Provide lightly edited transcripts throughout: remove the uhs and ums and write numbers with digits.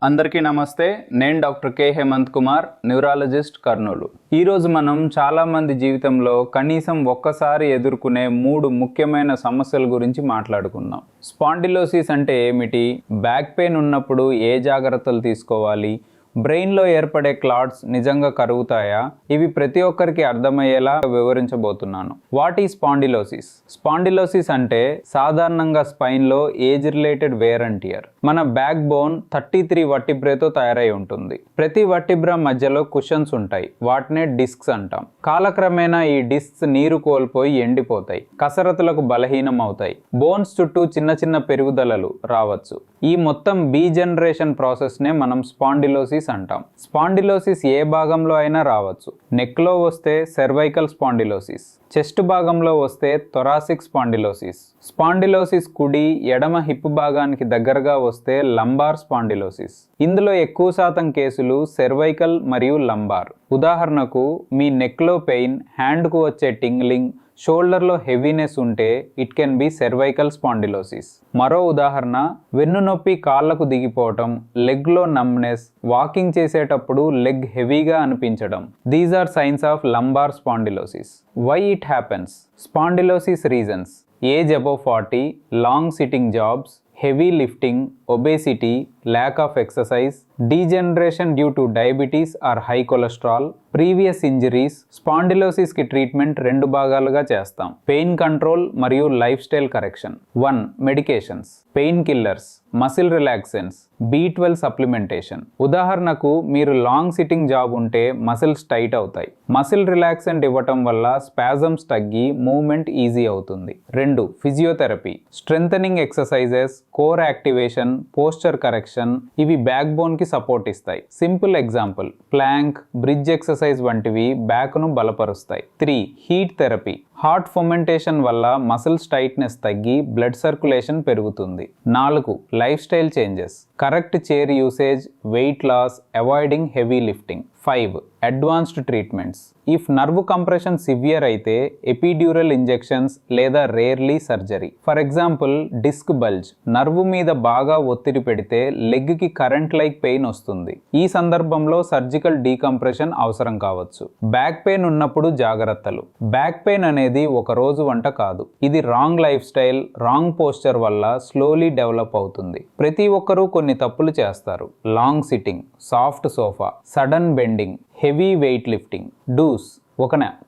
అందరికీ నమస్తే. నేను డాక్టర్ కే హేమంత్ కుమార్, న్యూరాలజిస్ట్, కర్నూలు. ఈరోజు మనం చాలామంది జీవితంలో కనీసం ఒక్కసారి ఎదుర్కొనే 3 ముఖ్యమైన సమస్యల గురించి మాట్లాడుకుందాం. స్పాండిలోసిస్ అంటే ఏమిటి, బ్యాక్ పెయిన్ ఉన్నప్పుడు ఏ జాగ్రత్తలు తీసుకోవాలి, బ్రెయిన్లో ఏర్పడే క్లాట్స్ నిజంగా కరుగుతాయా, ఇవి ప్రతి ఒక్కరికి అర్థమయ్యేలా వివరించబోతున్నాను. What is spondylosis? స్పాండిలోసిస్ అంటే సాధారణంగా స్పైన్లో age related wear and tear. మన బ్యాక్ బోన్ 33 వర్టిబ్రేతో తయారై ఉంటుంది. ప్రతి వర్టిబ్రా మధ్యలో కుషన్స్ ఉంటాయి, వాటినే డిస్క్స్ అంటాం. కాలక్రమేణా ఈ డిస్క్స్ నీరు కోల్పోయి ఎండిపోతాయి, కసరత్తులకు బలహీనం అవుతాయి, బోన్స్ చుట్టూ చిన్న చిన్న పెరుగుదలలు రావచ్చు. ఈ మొత్తం బీ జనరేషన్ ప్రాసెస్నే మనం స్పాండిలోసిస్ అంటాం. స్పాండిలోసిస్ ఏ భాగంలో అయినా రావచ్చు. నెక్లో వస్తే సెర్వైకల్ స్పాండిలోసిస్, చెస్ట్ భాగంలో వస్తే థొరాసిక్ స్పాండిలోసిస్, స్పాండిలోసిస్ కుడి ఎడమ హిప్ భాగానికి దగ్గరగా వస్తే లంబార్ స్పాండిలోసిస్. ఇందులో ఎక్కువ శాతం కేసులు సెర్వైకల్ మరియు లంబార్. ఉదాహరణకు మీ నెక్లో పెయిన్, హ్యాండ్కు వచ్చే టింగ్లింగ్, షోల్డర్లో హెవీనెస్ ఉంటే it can be cervical spondylosis. మరో ఉదాహరణ, వెన్నునొప్పి కాళ్లకు దిగిపోవటం, లెగ్లో నమ్నెస్, వాకింగ్ చేసేటప్పుడు లెగ్ హెవీగా అనిపించడం. These are signs of lumbar spondylosis. Why it happens? Spondylosis reasons: age above 40, long sitting jobs, heavy lifting, obesity, lack of exercise, degeneration due to diabetes or high cholesterol, previous injuries. Spondylosis కి treatment 2 భాగాలుగా చేస్తాం: pain control మరియు lifestyle correction. 1. Medications: painkillers, muscle relaxants, B12 supplementation. ఉదాహరణకు మీరు long sitting job ఉంటే muscles tight అవుతాయి. Muscle relaxant ఇవ్వటం వల్ల స్పాజమ్స్ తగ్గి మూవ్మెంట్ ఈజీ అవుతుంది. 2. Physiotherapy: strengthening exercises, core activation, posture correction. ఇవి బ్యాక్ బోన్ కి సపోర్ట్ ఇస్తాయి. Simple example, plank, bridge exercise వంటివి బ్యాక్ ను బలపరుస్తాయి. 3. హీట్ థెరపీ: హాట్ ఫర్మెంటేషన్ వల్ల మసిల్స్ టైట్నెస్ తగ్గి బ్లడ్ సర్క్యులేషన్ పెరుగుతుంది. 4. Lifestyle changes: correct chair usage, weight loss, avoiding heavy lifting. 5. Advanced treatments: if nerve compression severe అయితే epidural injections లేదా rarely surgery. For example, disc bulge, nerve మీద బాగా ఒత్తిడి పెడితే leg కి current like pain వస్తుంది. ఈ సందర్భంలో సర్జికల్ డీకంప్రెషన్ అవసరం కావచ్చు. బ్యాక్ పెయిన్ ఉన్నప్పుడు జాగ్రత్తలు: బ్యాక్ పెయిన్ అనేది ఒక రోజు వంట కాదు. ఇది wrong lifestyle, wrong posture వల్ల స్లోలీ డెవలప్ అవుతుంది. ప్రతి ఒక్కరూ కొన్ని తప్పులు చేస్తారు: long sitting, soft sofa, sudden bending, heavy weight lifting. Dos: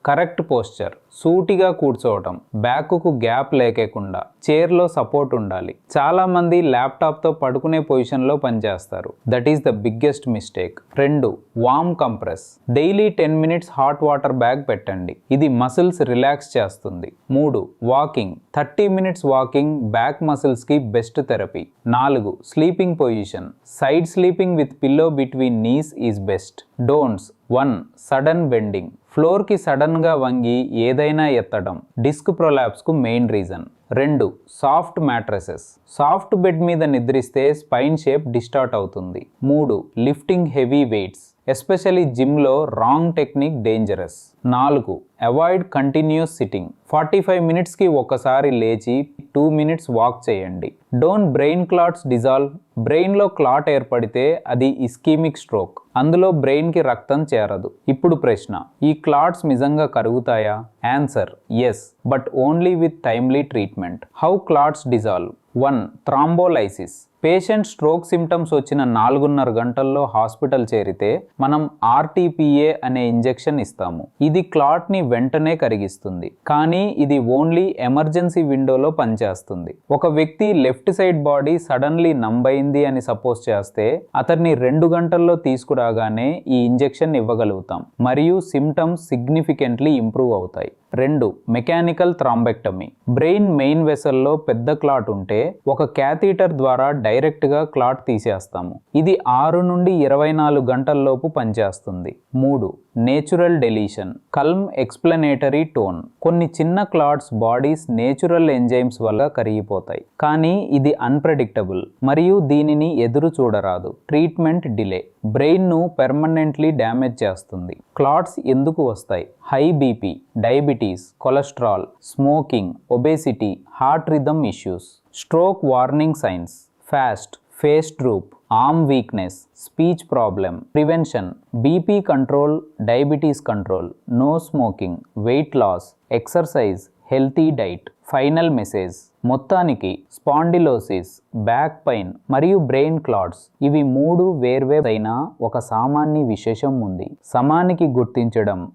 correct posture, సూటిగా కూర్చోవటం, బ్యాక్కు గ్యాప్ లేకుండా, చైర్లో సపోర్ట్ ఉండాలి. చాలా మంది ల్యాప్టాప్తో పడుకునే పొజిషన్లో పనిచేస్తారు. That is the biggest mistake. 2. Warm compress: daily 10 minutes hot water bag పెట్టండి, ఇది మసిల్స్ రిలాక్స్ చేస్తుంది. 3. Walking: 30 minutes walking back muscles కి best therapy. 4. Sleeping position: side sleeping with pillow between knees is best. Don'ts: 1. Sudden bending: floor కి sudden గా వంగి ఏదైనా ఎత్తడం, disc prolapse కు main reason. 2. Soft mattresses: soft bed మీద నిద్రిస్తే స్పైన్ షేప్ డిస్టార్ట్ అవుతుంది. 3. లిఫ్టింగ్ హెవీ వెయిట్స్, ఎస్పెషల్లీ జిమ్లో wrong technique dangerous. 4. Avoid continuous sitting: 45 మినిట్స్కి ఒకసారి లేచి 2 మినిట్స్ వాక్ చేయండి. డోంట్ బ్రెయిన్ క్లాట్స్ డిజాల్వ్: బ్రెయిన్లో క్లాట్ ఏర్పడితే అది ఇస్కీమిక్ స్ట్రోక్, అందులో బ్రెయిన్కి రక్తం చేరదు. ఇప్పుడు ప్రశ్న, ఈ క్లాట్స్ నిజంగా కరుగుతాయా? Answer: yes, but only with timely treatment. How clots dissolve? 1. Thrombolysis: patient stroke symptoms వచ్చిన 4.5 గంటల్లో హాస్పిటల్ చేరితే మనం RTPA అనే ఇంజెక్షన్ ఇస్తాము. ఇది క్లాట్ ని వెంటనే కరిగిస్తుంది, కానీ ఇది ఓన్లీ ఎమర్జెన్సీ విండోలో పనిచేస్తుంది. ఒక వ్యక్తి లెఫ్ట్ సైడ్ బాడీ సడన్లీ నంబైంది అని సపోజ్ చేస్తే అతన్ని 2 గంటల్లో తీసుకురాగానే ఈ ఇంజెక్షన్ ఇవ్వగలుగుతాం మరియు సిమ్టమ్స్ సిగ్నిఫికెంట్లీ ఇంప్రూవ్ అవుతాయి. 2. మెకానికల్ థ్రాంబెక్టమీ: బ్రెయిన్ మెయిన్ వెసల్లో పెద్ద క్లాట్ ఉంటే ఒక క్యాథీటర్ ద్వారా డైరెక్ట్ గా క్లాట్ తీసేస్తాము. ఇది 6 నుండి 24 గంటల్లోపు పనిచేస్తుంది. 3. నేచురల్ డెలీషన్, కల్మ్ ఎక్స్ప్లెనేటరీ టోన్: కొన్ని చిన్న క్లాట్స్ బాడీస్ నేచురల్ ఎంజైమ్స్ వల్ల కరిగిపోతాయి, కానీ ఇది అన్ప్రెడిక్టబుల్ మరియు దీనిని ఎదురు చూడరాదు. ట్రీట్మెంట్ డిలే బ్రెయిన్ ను పెర్మనెంట్లీ డ్యామేజ్ చేస్తుంది. క్లాట్స్ ఎందుకు వస్తాయి? High BP, diabetes, cholesterol, smoking, obesity, heart rhythm issues. Stroke warning signs: FAST, face droop, arm weakness, speech problem, prevention, BP control, diabetes control, no smoking, weight loss, exercise, healthy diet. Final message: మొత్తానికి spondylosis, back pain మరియు brain clots ఇవి 3 వేర్వేరైన ఒక సామాన్య విశేషం ఉంది. సమయానికి గుర్తించడం